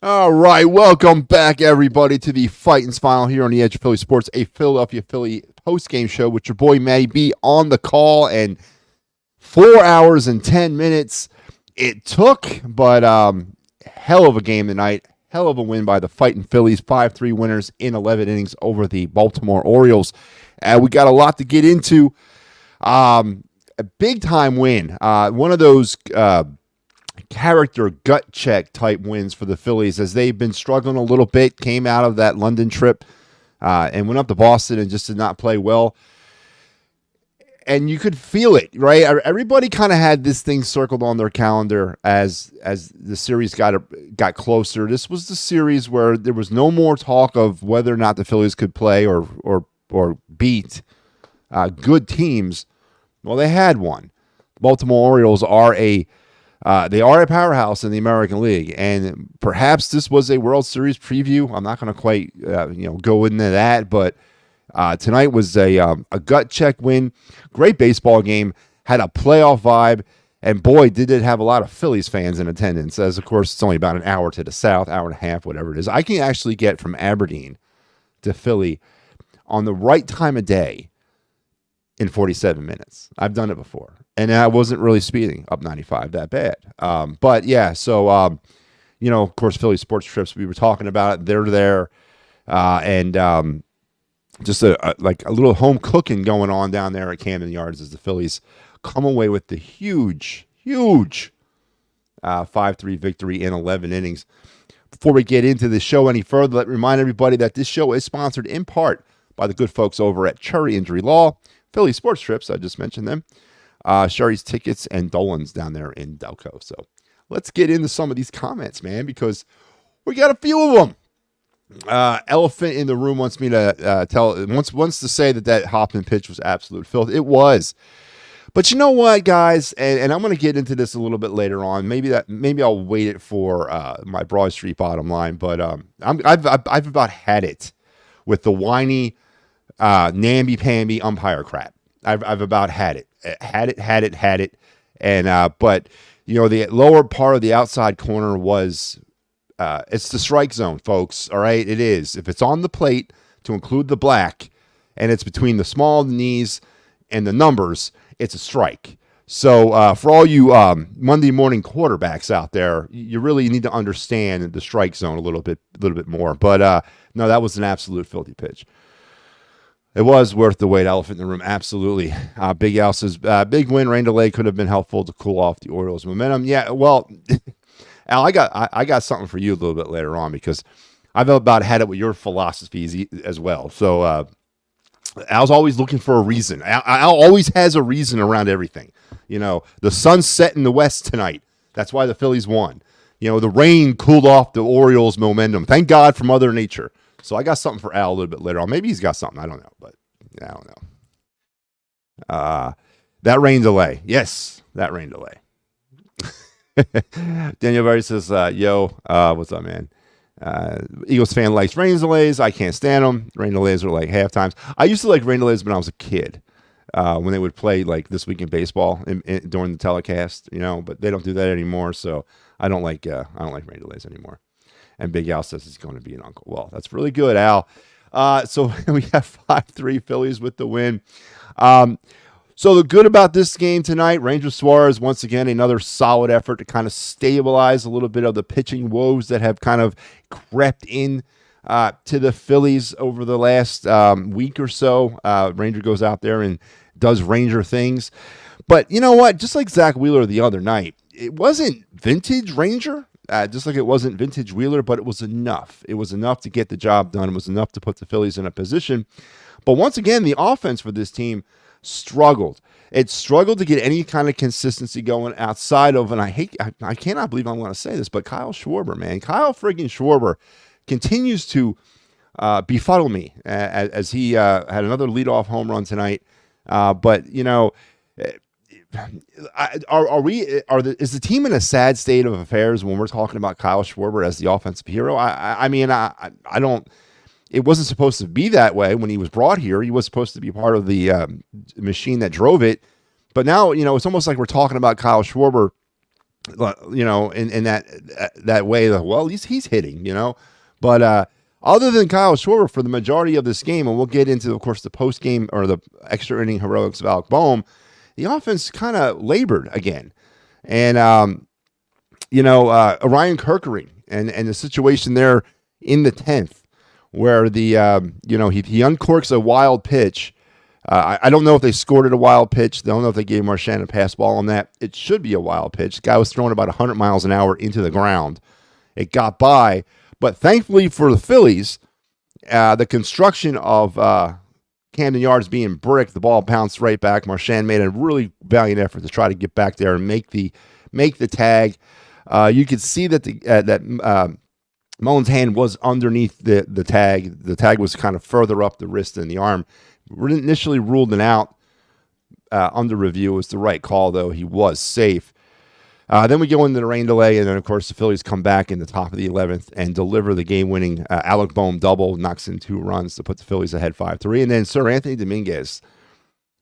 All right, welcome back, everybody, to the Fighting's Final here on the Edge of Philly Sports, a Philadelphia Philly postgame show with your boy Matty B on the call, and 4 hours and 10 minutes it took, but hell of a game tonight, hell of a win by the Fighting Phillies, 5-3 winners in 11 innings over the Baltimore Orioles. We got a lot to get into. A big-time win, one of those character gut check type wins for the Phillies as they've been struggling a little bit, came out of that London trip and went up to Boston and just did not play well. And you could feel it, right? Everybody kind of had this thing circled on their calendar as the series got closer. This was the series where there was no more talk of whether or not the Phillies could play or beat good teams. Well, they had one. The Baltimore Orioles are a powerhouse in the American League, and perhaps this was a World Series preview. I'm not going to quite go into that, but tonight was a gut check win. Great baseball game, had a playoff vibe, and boy, did it have a lot of Phillies fans in attendance, as of course it's only about an hour to the south, hour and a half, whatever it is. I can actually get from Aberdeen to Philly on the right time of day in 47 minutes. I've done it before. And I wasn't really speeding up 95 that bad. But yeah, so, of course, Philly sports trips, we were talking about it. They're there. And just a little home cooking going on down there at Camden Yards as the Phillies come away with the huge 5-3 victory in 11 innings. Before we get into the show any further, let me remind everybody that this show is sponsored in part by the good folks over at Cherry Injury Law, Philly Sports Trips, I just mentioned them. Sherry's Tickets and Dolan's down there in Delco. So let's get into some of these comments, man, because we got a few of them. Elephant in the Room wants me to wants to say that Hoffman pitch was absolute filth. It was. But you know what, guys, and I'm going to get into this a little bit later on. Maybe I'll wait it for my Broad Street bottom line. But I've about had it with the whiny namby-pamby umpire crap. I've about had it. Had it. And, but, the lower part of the outside corner was, it's the strike zone, folks. All right. It is. If it's on the plate to include the black and it's between the small knees and the numbers, it's a strike. So, for all you, Monday morning quarterbacks out there, you really need to understand the strike zone a little bit more. But, no, that was an absolute filthy pitch. It was worth the wait. Elephant in the Room, absolutely. Big Al says, big win. Rain delay could have been helpful to cool off the Orioles' momentum. Yeah, well, Al, I got something for you a little bit later on because I've about had it with your philosophies as well. So Al's always looking for a reason. Al always has a reason around everything. The sun set in the west tonight. That's why the Phillies won. The rain cooled off the Orioles' momentum. Thank God for Mother Nature. So I got something for Al a little bit later on. Maybe he's got something. I don't know, but I don't know. That rain delay. Yes, that rain delay. Daniel Berry says, what's up, man? Eagles fan likes rain delays. I can't stand them. Rain delays are like half times. I used to like rain delays when I was a kid, when they would play like This Week in Baseball during the telecast, but they don't do that anymore. So I don't like rain delays anymore. And Big Al says he's going to be an uncle. Well, that's really good, Al. So we have 5-3 Phillies with the win. So the good about this game tonight, Ranger Suarez, once again, another solid effort to kind of stabilize a little bit of the pitching woes that have kind of crept in to the Phillies over the last week or so. Ranger goes out there and does Ranger things. But you know what? Just like Zach Wheeler the other night, it wasn't vintage Ranger. Just like it wasn't vintage Wheeler, but it was enough. It was enough to get the job done. It was enough to put the Phillies in a position. But once again, the offense for this team struggled. It struggled to get any kind of consistency going outside of, and I cannot believe I'm going to say this, but Kyle Schwarber, man. Kyle friggin' Schwarber continues to befuddle me as he had another leadoff home run tonight. But, is the team in a sad state of affairs when we're talking about Kyle Schwarber as the offensive hero? I don't. It wasn't supposed to be that way when he was brought here. He was supposed to be part of the machine that drove it. But now, it's almost like we're talking about Kyle Schwarber in that way. Well, he's hitting, but other than Kyle Schwarber for the majority of this game, and we'll get into, of course, the post game or the extra inning heroics of ALEC BOHM, the offense kind of labored again, and Orion Kerkering and the situation there in the 10th where he uncorks a wild pitch. I don't know if they scored it a wild pitch. I don't know if they gave Marchand a pass ball on that. It should be a wild pitch. The guy was throwing about 100 miles an hour into the ground. It got by. But thankfully for the Phillies, the construction of Camden Yards being brick, the ball bounced right back. Marchand made a really valiant effort to try to get back there and make the tag. You could see that Mullins' hand was underneath the tag. The tag was kind of further up the wrist than the arm. Initially ruled it out under review. It was the right call, though. He was safe. Then we go into the rain delay, and then, of course, the Phillies come back in the top of the 11th and deliver the game-winning ALEC BOHM double, knocks in 2 runs to put the Phillies ahead 5-3. And then Sir Anthony Dominguez,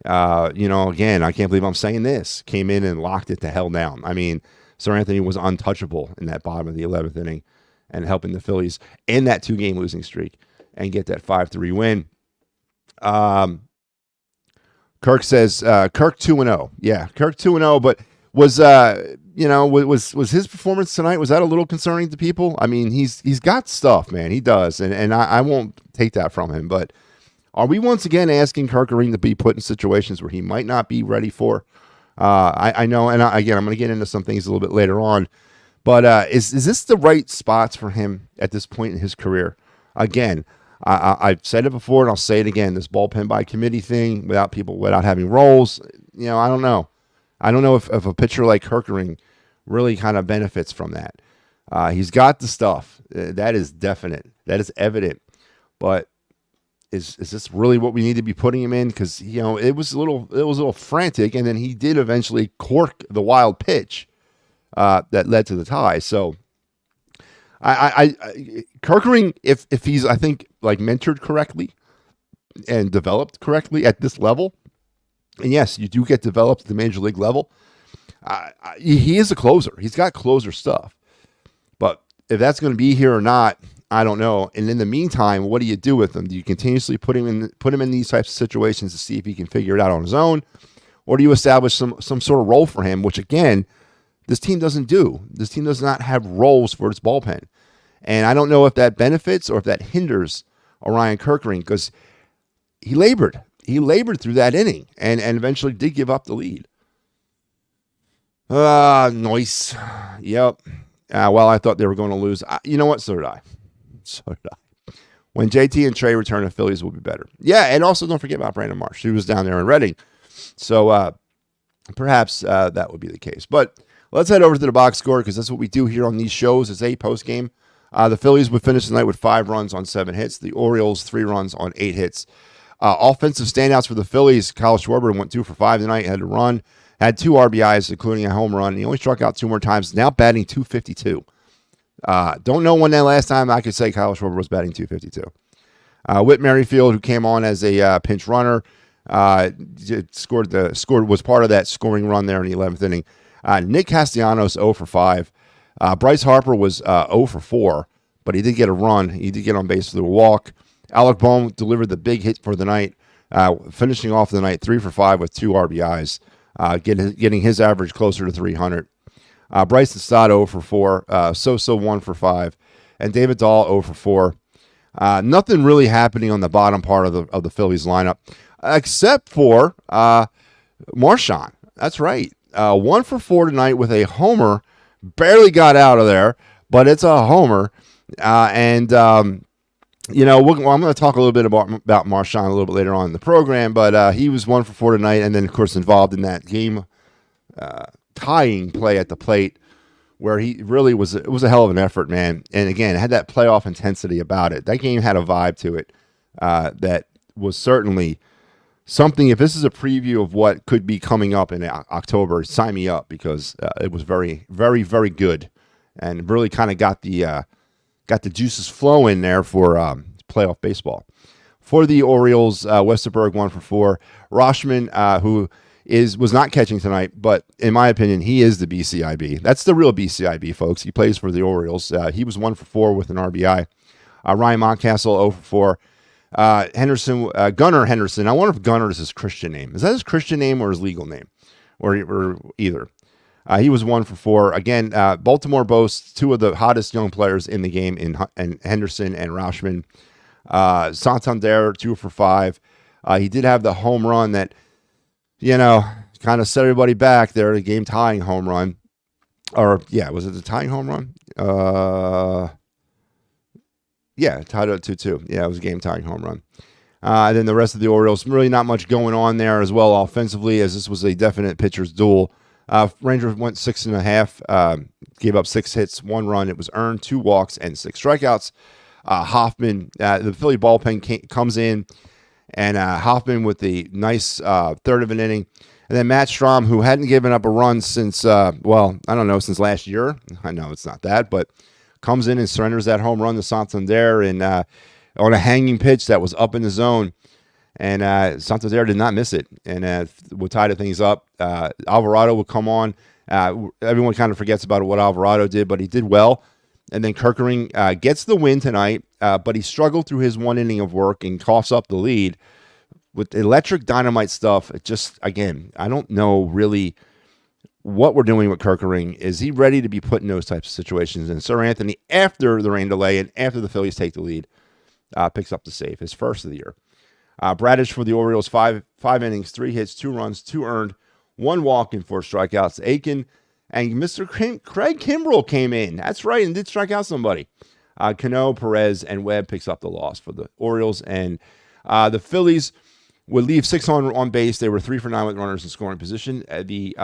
again, I can't believe I'm saying this, came in and locked it the hell down. I mean, Sir Anthony was untouchable in that bottom of the 11th inning and helping the Phillies end that 2-game losing streak and get that 5-3 win. Kirk says Kirk 2-0. Yeah, Kirk 2-0, but was his performance tonight, was that a little concerning to people? I mean, he's got stuff, man. He does, and I won't take that from him, but are we once again asking Kerkering to be put in situations where he might not be ready for? I know, and again, I'm going to get into some things a little bit later on, but is this the right spots for him at this point in his career? Again, I've said it before, and I'll say it again, this bullpen by committee thing, without having roles, I don't know. I don't know if a pitcher like Kerkering really kind of benefits from that. He's got the stuff. That is definite. That is evident. But is this really what we need to be putting him in? Because it was a little frantic, and then he did eventually cork the wild pitch that led to the tie. So I Kerkering, if he's, I think, like mentored correctly and developed correctly at this level, and yes, you do get developed at the major league level, he is a closer. He's got closer stuff. But if that's going to be here or not, I don't know. And in the meantime, what do you do with him? Do you continuously put him in these types of situations to see if he can figure it out on his own? Or do you establish some sort of role for him, which, again, this team doesn't do. This team does not have roles for its bullpen. And I don't know if that benefits or if that hinders Orion Kerkering, because he labored. He labored through that inning and eventually did give up the lead. Nice. Yep. Well, I thought they were going to lose. You know what? So did I. When JT and Trey return, the Phillies will be better. Yeah, and also don't forget about Brandon Marsh. He was down there in Reading. So perhaps that would be the case. But let's head over to the box score, because that's what we do here on these shows. It's a post game. The Phillies would finish the night with 5 runs on 7 hits. The Orioles, 3 runs on 8 hits. Offensive standouts for the Phillies. Kyle Schwarber went 2 for 5 tonight, had a run, had 2 RBIs, including a home run. He only struck out 2 more times, now batting .252. Don't know when that last time I could say Kyle Schwarber was batting .252. Whit Merrifield, who came on as a pinch runner, was part of that scoring run there in the 11th inning. Nick Castellanos, 0 for 5. Bryce Harper was 0 for 4, but he did get a run. He did get on base through a walk. ALEC BOHM delivered the big hit for the night, finishing off the night 3 for 5 with 2 RBIs, getting his average closer to 300. Bryson Stott 0 for 4, Sosa 1 for 5, and David Dahl 0 for 4. Nothing really happening on the bottom part of the Phillies lineup, except for Marchand. That's right, 1 for 4 tonight with a homer. Barely got out of there, but it's a homer. I'm going to talk a little bit about Marchand a little bit later on in the program, but he was 1 for 4 tonight, and then, of course, involved in that game tying play at the plate, where he really was. It was a hell of an effort, man. And again, it had that playoff intensity about it. That game had a vibe to it that was certainly something. If this is a preview of what could be coming up in October, sign me up, because it was very, very, very good, and really kind of got the juices flowing there for playoff baseball. For the Orioles, Westerberg 1 for 4. Roshman, who was not catching tonight, but in my opinion, he is the BCIB. That's the real BCIB, folks. He plays for the Orioles. He was 1 for 4 with an RBI. Ryan Mountcastle 0 for 4. Gunnar Henderson. I wonder if Gunnar is his Christian name. Is that his Christian name or his legal name? Or either. He was 1 for 4. Again, Baltimore boasts 2 of the hottest young players in the game in Henderson and Rauschman. Santander, 2 for 5. He did have the home run that, kind of set everybody back there, the game-tying home run. Or, was it the tying home run? Tied up 2-2. Yeah, it was a game-tying home run. And then the rest of the Orioles, really not much going on there as well offensively, as this was a definite pitcher's duel. Rangers went 6.5, gave up 6 hits, 1 run. It was earned, 2 walks, and 6 strikeouts. Hoffman, the Philly bullpen comes in, and Hoffman with the nice third of an inning. And then Matt Strahm, who hadn't given up a run since, since last year. I know it's not that, but comes in and surrenders that home run to Santander and on a hanging pitch that was up in the zone. And Santander did not miss it, and would tie the things up. Alvarado would come on. Everyone kind of forgets about what Alvarado did, but he did well. And then Kerkering gets the win tonight, but he struggled through his 1 inning of work and coughs up the lead. With electric dynamite stuff, it just, again, I don't know really what we're doing with Kerkering. Is he ready to be put in those types of situations? And Sir Anthony, after the rain delay and after the Phillies take the lead, picks up the save, his first of the year. Bradish for the Orioles, 5 innings, 3 hits, 2 runs, 2 earned, 1 walk, and 4 strikeouts. Aiken and Mr. Craig Kimbrell came in. That's right, and did strike out somebody. Cano, Perez, and Webb picks up the loss for the Orioles. And the Phillies would leave 6 on base. They were 3 for 9 with runners in scoring position. The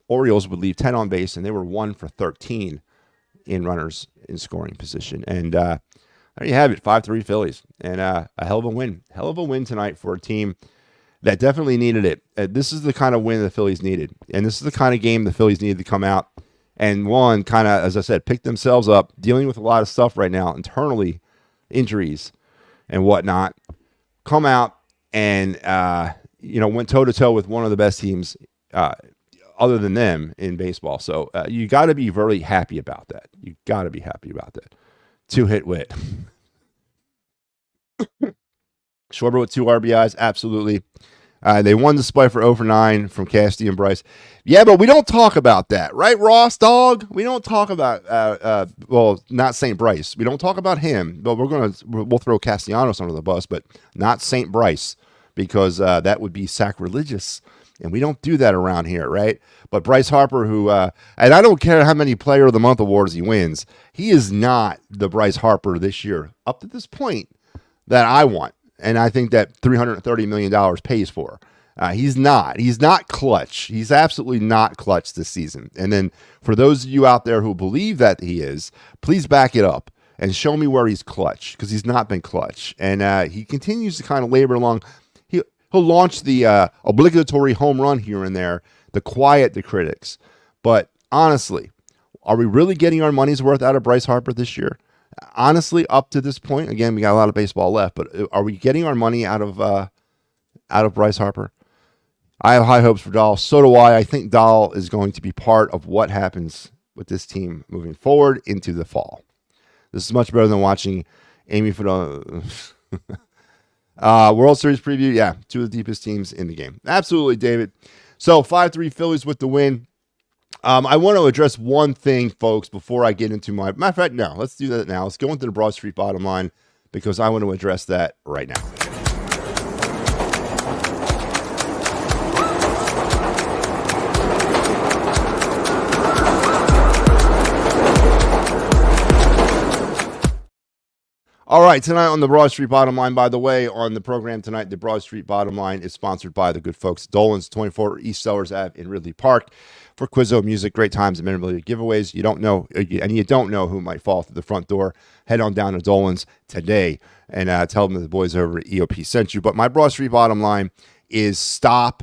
Orioles would leave 10 on base, and they were 1 for 13 in runners in scoring position. And there you have it, 5-3 Phillies. And a hell of a win. Hell of a win tonight for a team that definitely needed it. This is the kind of win the Phillies needed. And this is the kind of game the Phillies needed to come out and kind of, as I said, pick themselves up, dealing with a lot of stuff right now, internally, injuries and whatnot. Come out and, went toe-to-toe with one of the best teams other than them in baseball. So you got to be very happy about that. You got to be happy about that. 2-hit wit. Schwarber with 2 RBIs, absolutely. They won despite for 0 for 9 from Casty and Bryce. Yeah, but we don't talk about that, right, Ross, dog? We don't talk about, not St. Bryce. We don't talk about him, but we'll throw Castellanos under the bus, but not St. Bryce, because that would be sacrilegious, and we don't do that around here, right? But Bryce Harper, who, and I don't care how many Player of the Month awards he wins, he is not the Bryce Harper this year, up to this point, that I want. And I think that $330 million pays for. He's not. He's not clutch. He's absolutely not clutch this season. And then for those of you out there who believe that he is, please back it up and show me where he's clutch, because he's not been clutch. And he continues to kind of labor along. He'll launch the obligatory home run here and there to quiet the critics. But honestly, are we really getting our money's worth out of Bryce Harper this year? Honestly, up to this point, again, we got a lot of baseball left, but are we getting our money out of Bryce Harper? I have high hopes for Dahl. So do I. I think Dahl is going to be part of what happens with this team moving forward into the fall. This is much better than watching Amy for the World Series preview. Yeah, 2 of the deepest teams in the game. Absolutely, David. So 5-3 Phillies with the win. I want to address one thing, folks, before I get into my... Matter of fact, no, let's do that now. Let's go into the Broad Street bottom line, because I want to address that right now. All right, tonight on the Broad Street Bottom Line, by the way, on the program tonight, the Broad Street Bottom Line is sponsored by the good folks at Dolan's, 24 East Sellers Ave in Ridley Park. For Quizzo music, great times, and memorabilia giveaways. You don't know who might fall through the front door. Head on down to Dolan's today and tell them that the boys over at EOP sent you. But my Broad Street Bottom Line is stop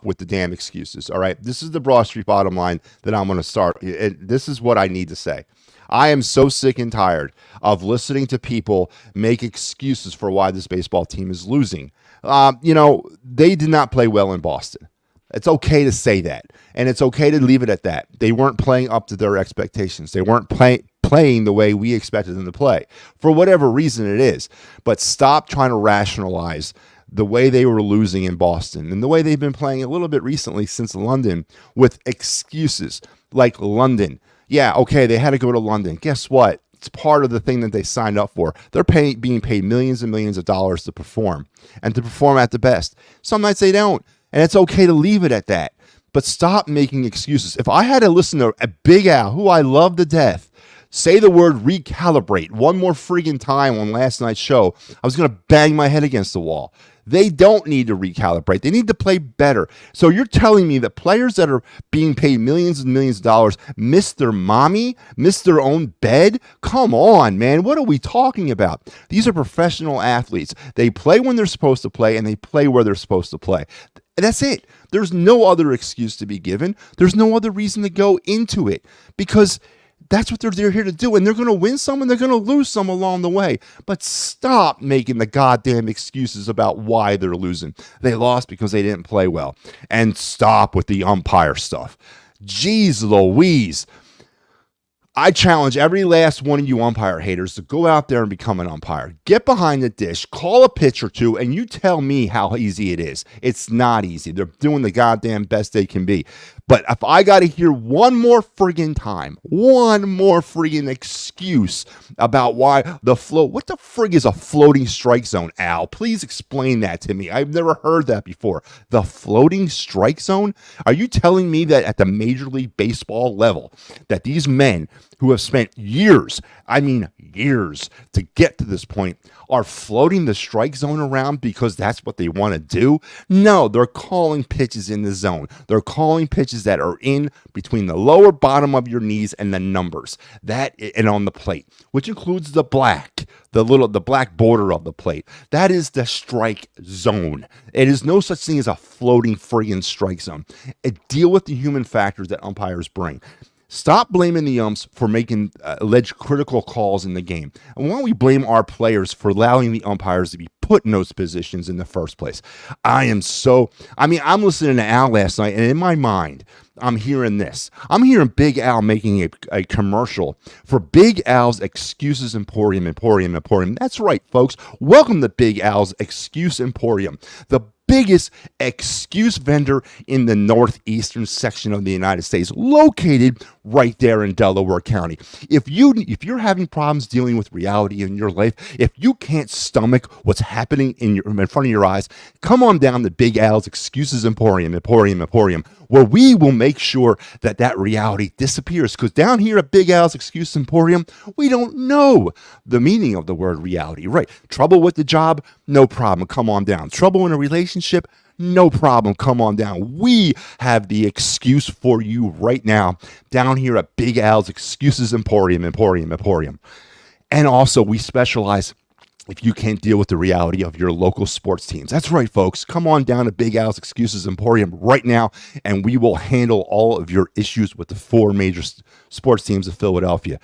with the damn excuses, all right? This is the Broad Street Bottom Line that I'm going to start. This is what I need to say. I am so sick and tired of listening to people make excuses for why this baseball team is losing. They did not play well in Boston. It's okay to say that, and it's okay to leave it at that. They weren't playing up to their expectations. They weren't playing the way we expected them to play, for whatever reason it is. But stop trying to rationalize the way they were losing in Boston and the way they've been playing a little bit recently since London with excuses like London. Yeah, okay, they had to go to London. Guess what? It's part of the thing that they signed up for. They're being paid millions and millions of dollars to perform and to perform at the best. Some nights they don't. And it's okay to leave it at that. But stop making excuses. If I had to listen to a Big Al, who I love to death, say the word recalibrate one more friggin' time on last night's show, I was going to bang my head against the wall. They don't need to recalibrate. They need to play better. So you're telling me that players that are being paid millions and millions of dollars miss their mommy, miss their own bed? Come on, man. What are we talking about? These are professional athletes. They play when they're supposed to play, and they play where they're supposed to play. That's it. There's no other excuse to be given. There's no other reason to go into it, because that's what they're here to do, and they're going to win some and they're going to lose some along the way. But stop making the goddamn excuses about why they're losing. They lost because they didn't play well. And stop with the umpire stuff. Jeez Louise. I challenge every last one of you umpire haters to go out there and become an umpire. Get behind the dish, call a pitch or two, and you tell me how easy it is. It's not easy. They're doing the goddamn best they can be. But if I got to hear one more friggin' time, one more friggin' excuse about why what the frig is a floating strike zone, Al? Please explain that to me. I've never heard that before. The floating strike zone? Are you telling me that at the Major League Baseball level, that these men who have spent years, I mean years, to get to this point, are floating the strike zone around because that's what they want to do? No, they're calling pitches in the zone. They're calling pitches that are in between the lower bottom of your knees and the numbers, that and on the plate, which includes the black border of the plate. That is the strike zone. It is no such thing as a floating friggin' strike zone. Deal with the human factors that umpires bring. Stop blaming the umps for making alleged critical calls in the game. And why don't we blame our players for allowing the umpires to be put in those positions in the first place? I'm listening to Al last night, and in my mind, I'm hearing this. I'm hearing Big Al making a commercial for Big Al's Excuses Emporium. That's right, folks. Welcome to Big Al's Excuse Emporium, the biggest excuse vendor in the northeastern section of the United States, located right there in Delaware County. If you're having problems dealing with reality in your life, if you can't stomach what's happening in front of your eyes, come on down to Big Al's Excuses Emporium, where we will make sure that reality disappears. Because down here at Big Al's Excuse Emporium, we don't know the meaning of the word reality. Right? Trouble with the job? No problem. Come on down. Trouble in a relationship? No problem. Come on down. We have the excuse for you right now down here at Big Al's Excuses Emporium. And also, we specialize if you can't deal with the reality of your local sports teams. That's right, folks. Come on down to Big Al's Excuses Emporium right now, and we will handle all of your issues with the 4 major sports teams of Philadelphia.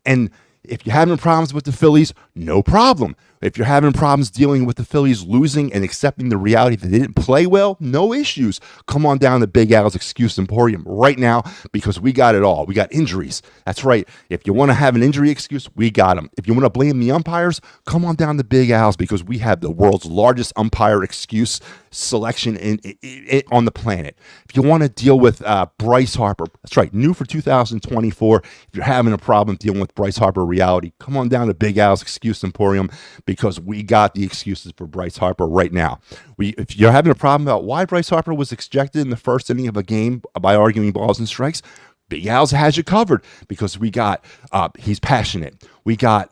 And if you're having problems with the Phillies, no problem. If you're having problems dealing with the Phillies losing and accepting the reality that they didn't play well, no issues. Come on down to Big Al's Excuse Emporium right now, because we got it all. We got injuries. That's right. If you want to have an injury excuse, we got them. If you want to blame the umpires, come on down to Big Al's, because we have the world's largest umpire excuse selection on the planet. If you want to deal with Bryce Harper, that's right, new for 2024. If you're having a problem dealing with Bryce Harper reality, come on down to Big Al's Excuse Emporium, because we got the excuses for Bryce Harper right now. If you're having a problem about why Bryce Harper was ejected in the first inning of a game by arguing balls and strikes, Big Al's has you covered, because we got he's passionate. We got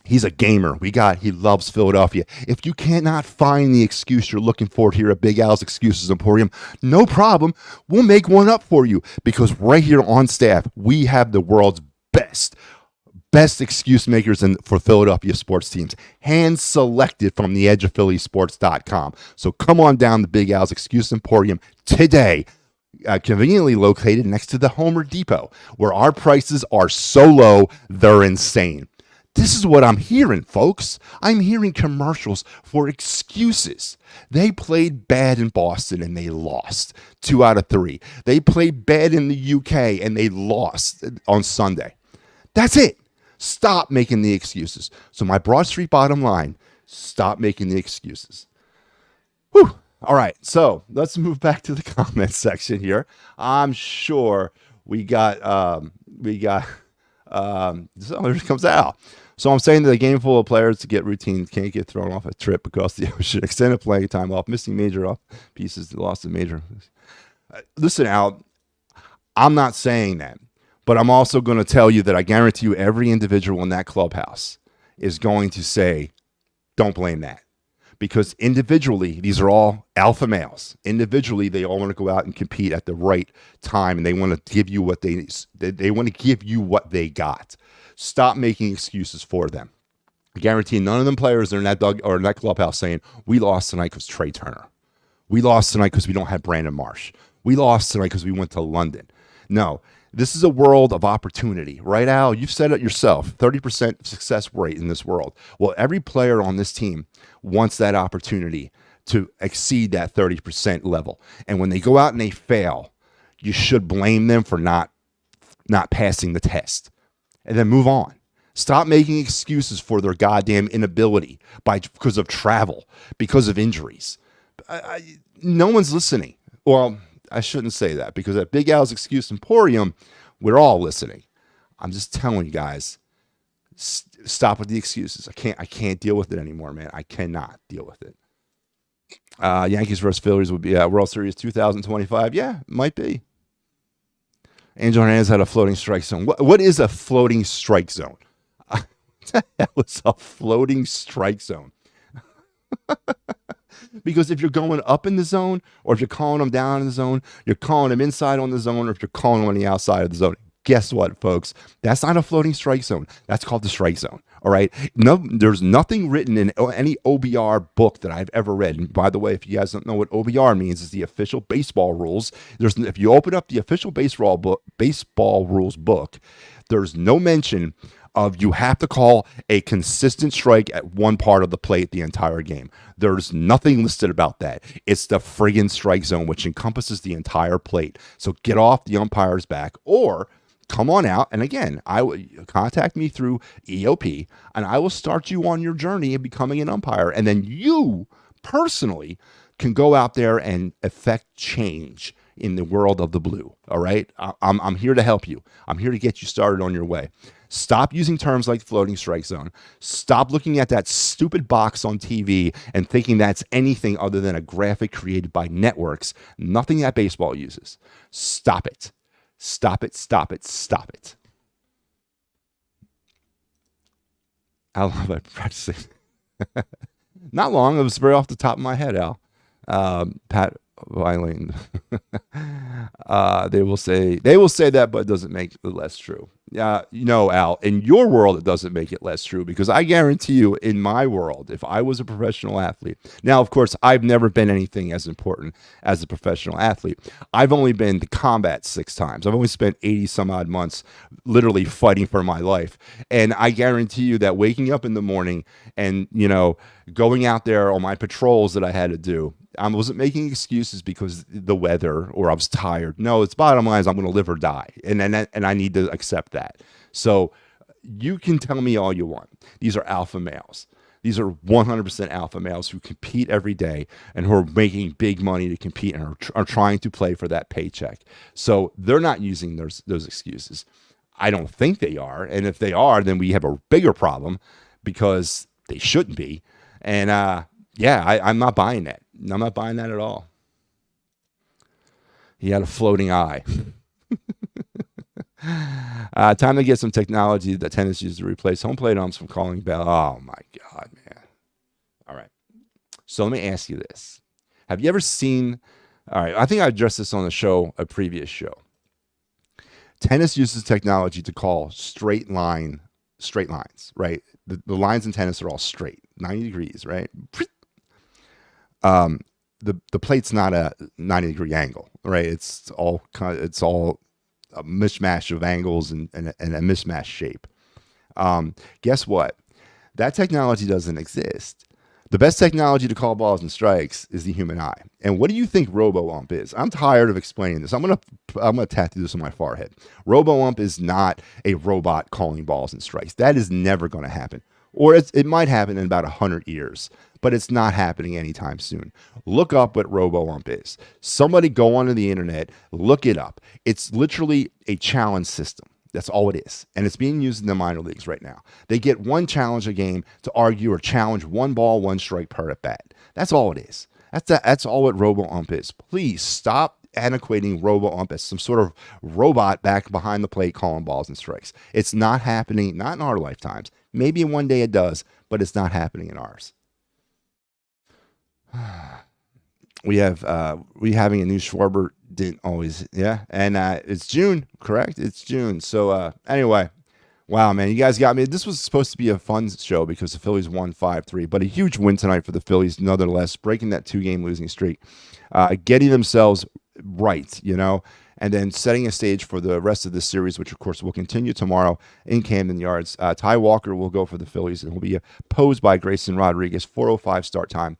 he's a gamer. He loves Philadelphia. If you cannot find the excuse you're looking for here at Big Al's Excuses Emporium, no problem. We'll make one up for you, because right here on staff, we have the world's best excuse makers for Philadelphia sports teams, hand selected from the edge of PhilliesSports.com. So come on down to Big Al's Excuse Emporium today, conveniently located next to the Homer Depot, where our prices are so low, they're insane. This is what I'm hearing, folks. I'm hearing commercials for excuses. They played bad in Boston and they lost 2 out of 3. They played bad in the UK and they lost on Sunday. That's it. Stop making the excuses. So my Broad Street bottom line, stop making the excuses. Whew. All right, so let's move back to the comments section here. I'm sure we got so here comes Al. So I'm saying that a game full of players to get routine can't get thrown off a trip across the ocean, extended playing time off, missing major off pieces, lost a major. Listen, Al, I'm not saying that, but I'm also going to tell you that I guarantee you every individual in that clubhouse is going to say, don't blame that. Because individually, these are all alpha males. Individually, they all want to go out and compete at the right time, and they want to give you what they want to give you what they got. Stop making excuses for them. I guarantee none of them players are in that clubhouse saying, we lost tonight because Trey Turner. We lost tonight because we don't have Brandon Marsh. We lost tonight because we went to London. No, this is a world of opportunity, right, Al? You've said it yourself, 30% success rate in this world. Well, every player on this team wants that opportunity to exceed that 30% level. And when they go out and they fail, you should blame them for not passing the test. And then move on. Stop making excuses for their goddamn inability because of travel, because of injuries. No one's listening. Well, I shouldn't say that, because at Big Al's Excuse Emporium, we're all listening. I'm just telling you guys, stop with the excuses. I can't deal with it anymore, man. I cannot deal with it. Yankees versus Phillies would be World Series 2025. Yeah, might be. Angel Hernandez had a floating strike zone. What is a floating strike zone? What the hell is a floating strike zone? Because if you're going up in the zone, or if you're calling them down in the zone, you're calling them inside on the zone, or if you're calling them on the outside of the zone. Guess what, folks? That's not a floating strike zone. That's called the strike zone. All right. No, there's nothing written in any OBR book that I've ever read. And by the way, if you guys don't know what OBR means, it's the official baseball rules. If you open up the official baseball rules book, there's no mention of you have to call a consistent strike at one part of the plate the entire game. There's nothing listed about that. It's the friggin' strike zone, which encompasses the entire plate. So get off the umpire's back, or come on out, and again, contact me through EOP, and I will start you on your journey of becoming an umpire. And then you personally can go out there and effect change in the world of the blue. All right, I'm here to help you. I'm here to get you started on your way. Stop using terms like floating strike zone. Stop looking at that stupid box on TV and thinking that's anything other than a graphic created by networks. Nothing that baseball uses. Stop it. Stop it, stop it, stop it. How long have I practicing? Not long. It was very off the top of my head, Al. Pat Violin. They will say that, but it doesn't make it less true. Al, in your world, it doesn't make it less true, because I guarantee you, in my world, if I was a professional athlete, now, of course, I've never been anything as important as a professional athlete. I've only been to combat 6 times. I've only spent 80 some odd months literally fighting for my life. And I guarantee you that waking up in the morning and, going out there on my patrols that I had to do, I wasn't making excuses because the weather or I was tired. No, it's bottom line is I'm going to live or die. And I need to accept that. So you can tell me all you want. These are alpha males. These are 100% alpha males who compete every day and who are making big money to compete and are trying to play for that paycheck. So they're not using those excuses. I don't think they are. And if they are, then we have a bigger problem, because they shouldn't be. And I'm not buying that. I'm not buying that at all. He had a floating eye. Time to get some technology that tennis uses to replace home plate umps from calling bell. Oh, my God, man. All right. So let me ask you this. Have you ever seen... All right, I think I addressed this on a previous show. Tennis uses technology to call straight lines, right? The lines in tennis are all straight, 90 degrees, right? The plate's not a 90-degree angle, right? It's all a mishmash of angles and a mismatched shape. Guess what? That technology doesn't exist. The best technology to call balls and strikes is the human eye. And what do you think RoboUmp is? I'm tired of explaining this. I'm gonna tattoo this on my forehead. RoboUmp is not a robot calling balls and strikes. That is never going to happen. Or it might happen in about 100 years, but it's not happening anytime soon. Look up what RoboUmp is. Somebody go onto the internet, look it up. It's literally a challenge system. That's all it is. And it's being used in the minor leagues right now. They get one challenge a game to argue or challenge one ball, one strike per at bat. That's all it is. That's all what RoboUmp is. Please stop antiquating RoboUmp as some sort of robot back behind the plate calling balls and strikes. It's not happening, not in our lifetimes. Maybe one day it does, but it's not happening in ours. We having a new Schwarber didn't always, yeah, and it's June, correct? It's June. So anyway, wow, man, you guys got me. This was supposed to be a fun show because the Phillies won 5-3, but a huge win tonight for the Phillies, nonetheless, breaking that 2-game losing streak, getting themselves right, and then setting a stage for the rest of the series, which, of course, will continue tomorrow in Camden Yards. Ty Walker will go for the Phillies, and will be opposed by Grayson Rodriguez, 4:05 start time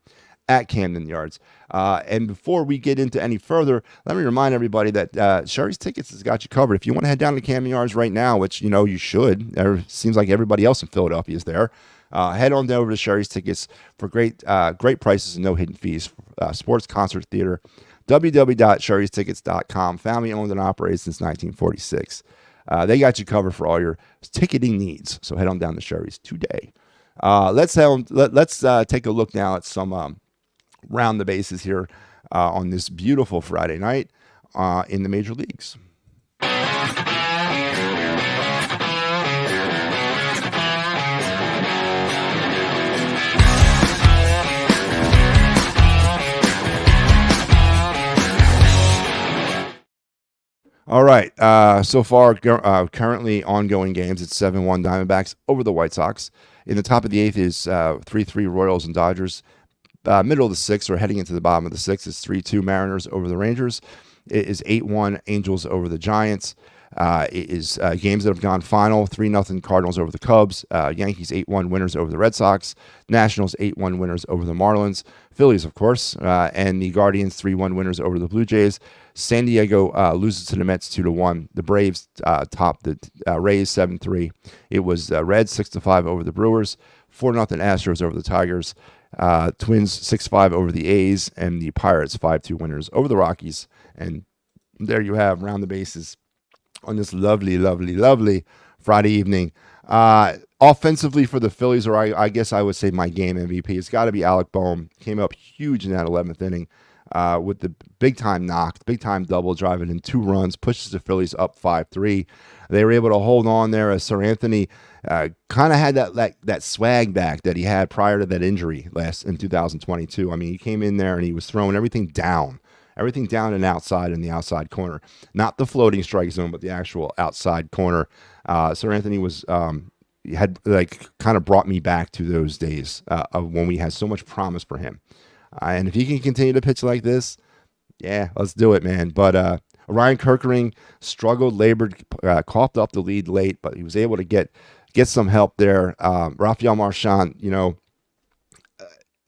at Camden Yards. And before we get into any further, let me remind everybody that Sherry's Tickets has got you covered. If you want to head down to Camden Yards right now, which, you should, seems like everybody else in Philadelphia is there, head on over to Sherry's Tickets for great prices and no hidden fees. Sports, concert, theater, www.sherrystickets.com. Family owned and operated since 1946. They got you covered for all your ticketing needs. So head on down to Sherry's today. Let's take a look now at some round the bases here on this beautiful Friday night in the major leagues. All right. So far, currently ongoing games. It's 7-1 Diamondbacks over the White Sox. In the top of the eighth is 3-3 Royals and Dodgers. Middle of the sixth, or heading into the bottom of the sixth, is 3-2 Mariners over the Rangers. It is 8-1 Angels over the Giants. It is games that have gone final. 3-0 Cardinals over the Cubs. Yankees 8-1 winners over the Red Sox. Nationals 8-1 winners over the Marlins. Phillies, of course, and the Guardians 3-1 winners over the Blue Jays. San Diego loses to the Mets 2-1. The Braves top the Rays 7-3. It was Reds 6-5 over the Brewers. 4-0 Astros over the Tigers. Twins 6-5 over the A's, and the Pirates 5-2 winners over the Rockies. And there you have round the bases on this lovely, lovely, lovely Friday evening. Offensively for the Phillies, or I guess I would say my game MVP, it's got to be ALEC BOHM. Came up huge in that 11th inning with the big-time knock, big-time double, driving in 2 runs, pushes the Phillies up 5-3. They were able to hold on there as Sir Anthony kind of had that swag back that he had prior to that injury in 2022. I mean, he came in there and he was throwing everything down and outside in the outside corner. Not the floating strike zone, but the actual outside corner. Sir Anthony was had kind of brought me back to those days of when we had so much promise for him. And if he can continue to pitch like this, yeah, let's do it, man. But Ryan Kerkering struggled, labored, coughed up the lead late, but he was able to get some help there. Rafael Marchand,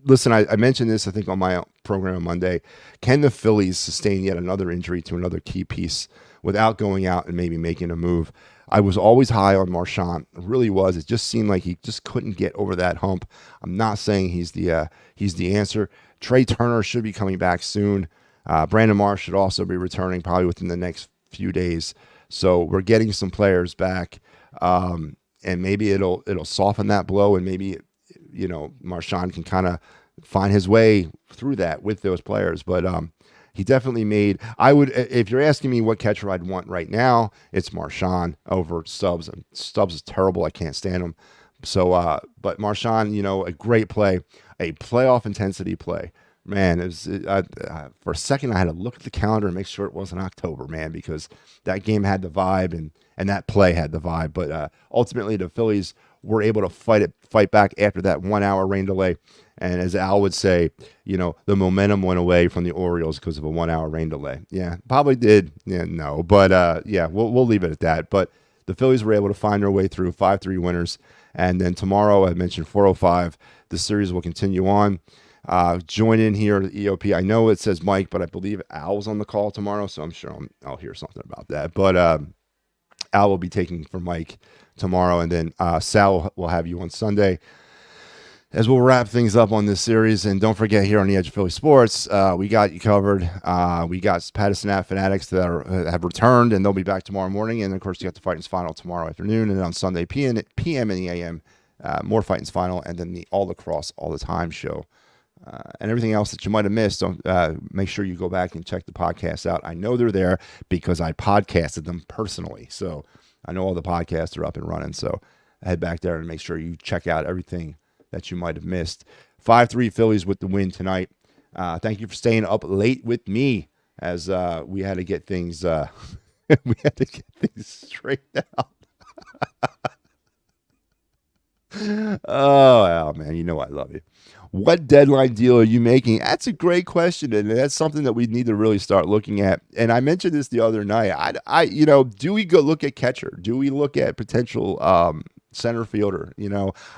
listen, I mentioned this, I think, on my program on Monday. Can the Phillies sustain yet another injury to another key piece without going out and maybe making a move? I was always high on Marchand. It really was. It just seemed like he just couldn't get over that hump. I'm not saying he's the answer. Trey Turner should be coming back soon. Brandon Marsh should also be returning probably within the next few days. So we're getting some players back, and maybe it'll soften that blow, and maybe Marchand can kind of find his way through that with those players. But he definitely made. If you're asking me what catcher I'd want right now, it's Marchand over Stubbs. Stubbs is terrible. I can't stand him. So, but Marchand, a great play, a playoff intensity play. Man, for a second I had to look at the calendar and make sure it wasn't October, man, because that game had the vibe and that play had the vibe. But ultimately, the Phillies were able to fight back after that 1 hour rain delay. And as Al would say, the momentum went away from the Orioles because of a 1 hour rain delay. Yeah, probably did. Yeah, no, but yeah, we'll leave it at that. But the Phillies were able to find their way through 5-3 winners. And then tomorrow, I mentioned 4:05, the series will continue on. Join in here at EOP. I know it says Mike, but I believe Al's on the call tomorrow, so I'm sure I'll hear something about that. But Al will be taking for Mike tomorrow, and then Sal will have you on Sunday as we'll wrap things up on this series. And don't forget, here on the Edge of Philly Sports, we got you covered. We got Patterson Ave Fanatics that have returned, and they'll be back tomorrow morning. And, of course, you got the Fightins Final tomorrow afternoon. And then on Sunday, PM in the AM, more Fightins Final, and then the All Lacrosse All the Time show. And everything else that you might have missed, don't make sure you go back and check the podcasts out. I know they're there because I podcasted them personally. So I know all the podcasts are up and running. So head back there and make sure you check out everything that you might have missed. 5-3 Phillies with the win tonight. Thank you for staying up late with me as we had to get things straightened out. Oh, Al, man, you know I love you. What deadline deal are you making? That's a great question, and that's something that we need to really start looking at. And I mentioned this the other night. Do we go look at catcher? Do we look at potential center fielder?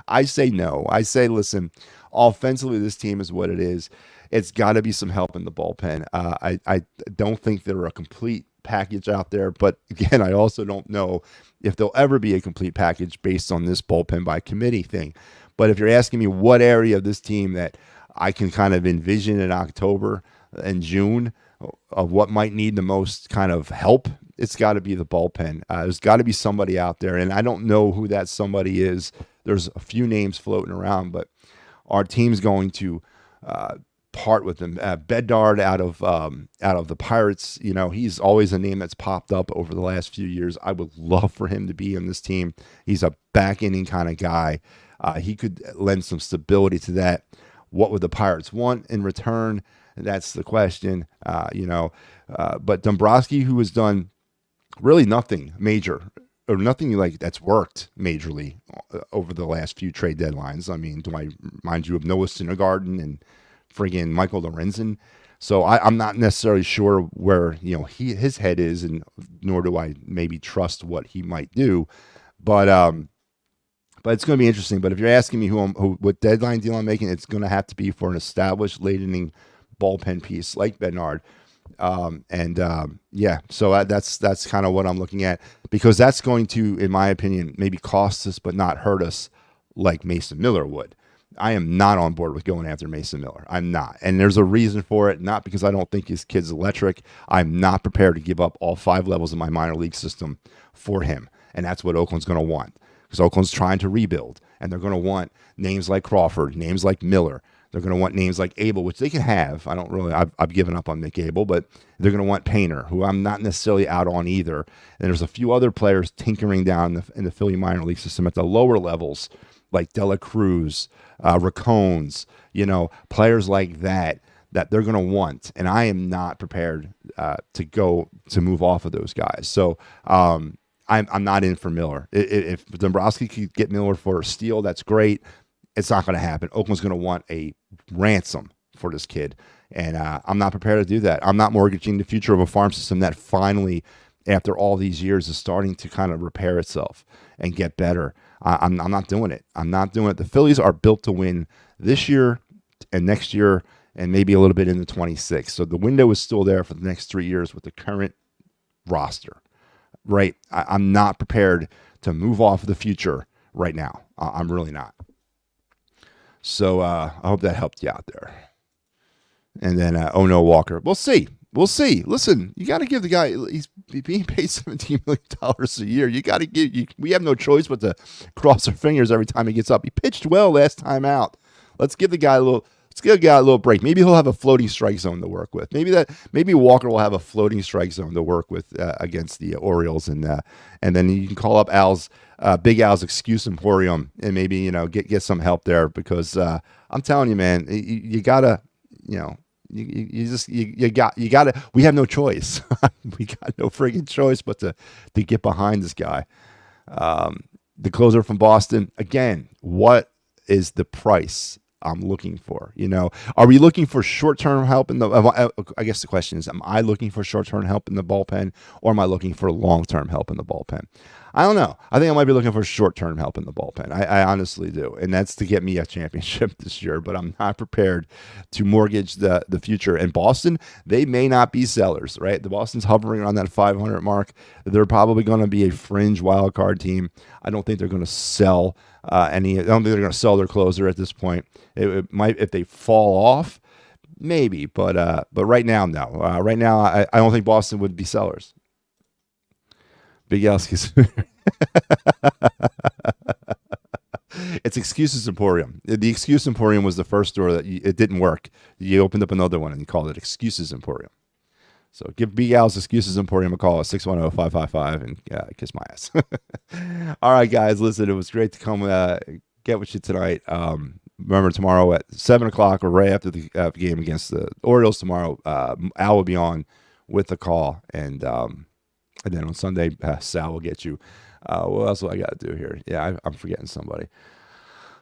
I say no. I say, listen, offensively, this team is what it is. It's got to be some help in the bullpen. I don't think they're a complete package out there, but again, I also don't know if there'll ever be a complete package based on this bullpen by committee thing. But if you're asking me what area of this team that I can kind of envision in October and June of what might need the most kind of help, it's got to be the bullpen. There's got to be somebody out there, and I don't know who that somebody is. There's a few names floating around, but our team's going to part with them. Bedard out of the Pirates, he's always a name that's popped up over the last few years. I would love for him to be in this team. He's a back inning kind of guy. He could lend some stability to that. What would the Pirates want in return? That's the question. But Dombrowski, who has done really nothing major or nothing like that's worked majorly over the last few trade deadlines. I mean, do I remind you of Noah Syndergaard and friggin' Michael Lorenzen? So I'm not necessarily sure where his head is, and nor do I maybe trust what he might do. But it's going to be interesting. But if you're asking me what deadline deal I'm making, it's going to have to be for an established late inning bullpen piece like Bedard. So that's kind of what I'm looking at, because that's going to, in my opinion, maybe cost us but not hurt us like Mason Miller would. I am not on board with going after Mason Miller. I'm not. And there's a reason for it, not because I don't think his kid's electric. I'm not prepared to give up all 5 levels of my minor league system for him. And that's what Oakland's going to want, because Oakland's trying to rebuild, and they're going to want names like Crawford, names like Miller. They're going to want names like Abel, which they can have. I've given up on Nick Abel, but they're going to want Painter, who I'm not necessarily out on either. And there's a few other players tinkering down in the Philly minor league system at the lower levels, like Dela Cruz, Racones, players like that they're going to want. And I am not prepared to move off of those guys. So I'm not in for Miller. If Dombrowski could get Miller for a steal, that's great. It's not going to happen. Oakland's going to want a ransom for this kid, and I'm not prepared to do that. I'm not mortgaging the future of a farm system that finally, after all these years, is starting to kind of repair itself and get better. I'm not doing it. I'm not doing it. The Phillies are built to win this year and next year and maybe a little bit into 26. So the window is still there for the next 3 years with the current roster, right? I'm not prepared to move off of the future right now. I'm really not. So I hope that helped you out there. And then, Walker. We'll see. Listen, you got to give the guy, he's being paid $17 million a year. You got to we have no choice but to cross our fingers every time he gets up. He pitched well last time out. Let's give the guy a little break. Maybe he'll have a floating strike zone to work with. Maybe Walker will have a floating strike zone to work with against the Orioles, and then you can call up Big Al's excuse emporium and maybe get some help there, because I'm telling you, man, you gotta you gotta. We have no choice. We got no friggin' choice but to get behind this guy. The closer from Boston again. What is the price I'm looking for. Are we looking for short-term help in the? I guess the question is, am I looking for short-term help in the bullpen, or am I looking for long-term help in the bullpen? I don't know. I think I might be looking for short-term help in the bullpen. I honestly do, and that's to get me a championship this year. But I'm not prepared to mortgage the future. And Boston, they may not be sellers, right? The Boston's hovering around that 500 mark. They're probably going to be a fringe wild card team. I don't think they're going to sell any. I don't think they're going to sell their closer at this point. It might, if they fall off, maybe. But right now, no. Right now, I don't think Boston would be sellers. Big Al's. It's Excuses Emporium. The Excuse Emporium was the first store that it didn't work. You opened up another one and you called it Excuses Emporium. So give Big Al's Excuses Emporium a call at 610-555 and kiss my ass. All right, guys, listen, it was great to come get with you tonight. Remember, tomorrow at 7 o'clock or right after the game against the Orioles tomorrow, Al will be on with the call. And then on Sunday, Sal will get you. What else do I got to do here? Yeah, I'm forgetting somebody.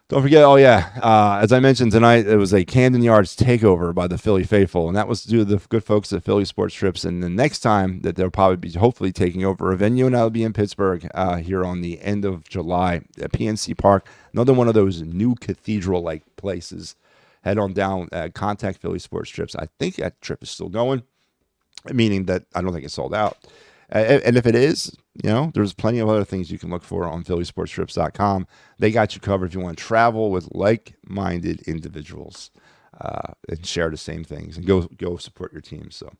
Don't forget, as I mentioned tonight, it was a Camden Yards takeover by the Philly faithful, and that was due to the good folks at Philly Sports Trips. And the next time that they'll probably be hopefully taking over a venue, and that'll be in Pittsburgh here on the end of July at PNC Park. Another one of those new cathedral-like places. Head on down, contact Philly Sports Trips. I think that trip is still going, meaning that I don't think it's sold out. And if it is, there's plenty of other things you can look for on phillysportstrips.com. They got you covered if you want to travel with like-minded individuals and share the same things and go support your team. So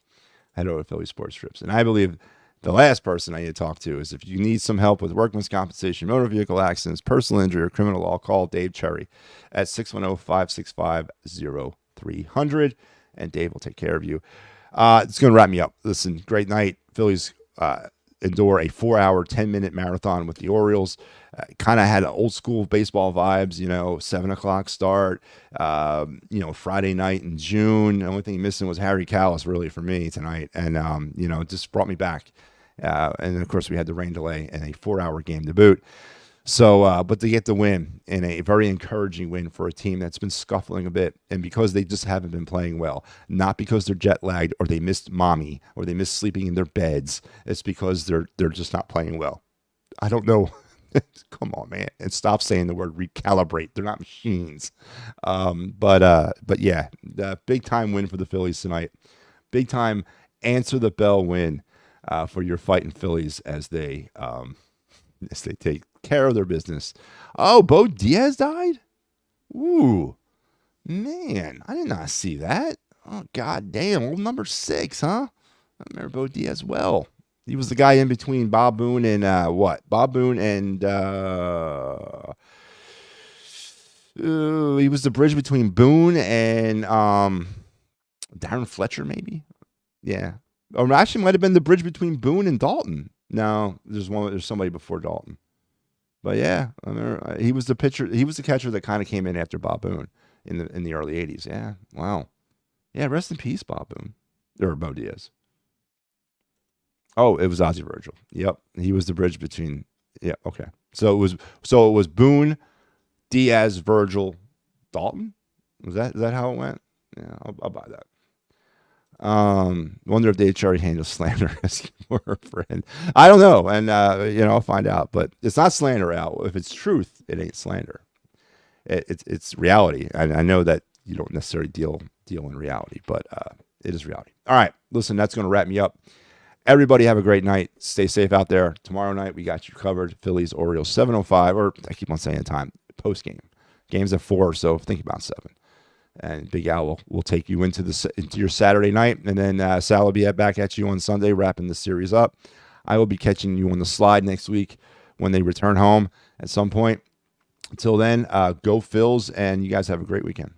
head over to Philly Sports Trips. And I believe the last person I need to talk to is if you need some help with workman's compensation, motor vehicle accidents, personal injury, or criminal law, call Dave Cherry at 610-565-0300, and Dave will take care of you. It's going to wrap me up. Listen, great night. Phillies endure a 4-hour, 10-minute marathon with the Orioles. Kind of had old school baseball vibes, 7 o'clock start, Friday night in June. The only thing missing was Harry Callis, really, for me tonight. And, it just brought me back. And then, of course, we had the rain delay and a 4-hour game to boot. So, but to get the win, and a very encouraging win for a team that's been scuffling a bit, and because they just haven't been playing well, not because they're jet lagged or they missed mommy or they missed sleeping in their beds. It's because they're just not playing well. I don't know. Come on, man, and stop saying the word recalibrate. They're not machines. But yeah, the big time win for the Phillies tonight. Big time answer the bell win for your fighting Phillies as they take care of their business. Oh, Bo Diaz died? Ooh, man, I did not see that. Oh, god damn, old number 6, huh? I remember Bo Diaz well. He was the guy in between Bob Boone and Bob Boone and he was the bridge between Boone and Darren Fletcher, maybe? Yeah. Or actually might have been the bridge between Boone and Dalton. No, there's somebody before Dalton. But yeah, I remember, he was the pitcher. He was the catcher that kind of came in after Bob Boone in the early 80s. Yeah, wow. Yeah, rest in peace, Bob Boone. Or Bo Diaz. Oh, it was Ozzie Virgil. Yep, he was the bridge between. Yeah, okay. So it was Boone, Diaz, Virgil, Dalton. Is that how it went? Yeah, I'll buy that. Wonder if Dave Cherry handles slander as your friend. I don't know, and I'll find out. But it's not slander, Al. If it's truth, it ain't slander. It's reality. I know that you don't necessarily deal in reality, but it is reality. All right, listen, that's going to wrap me up. Everybody have a great night. Stay safe out there. Tomorrow night we got you covered. Phillies Orioles 7:05, or I keep on saying time. Post game. Game's at 4, so think about 7. And Big Al will take you into your Saturday night. And then Sal will be back at you on Sunday, wrapping the series up. I will be catching you on the slide next week when they return home at some point. Until then, go Phils, and you guys have a great weekend.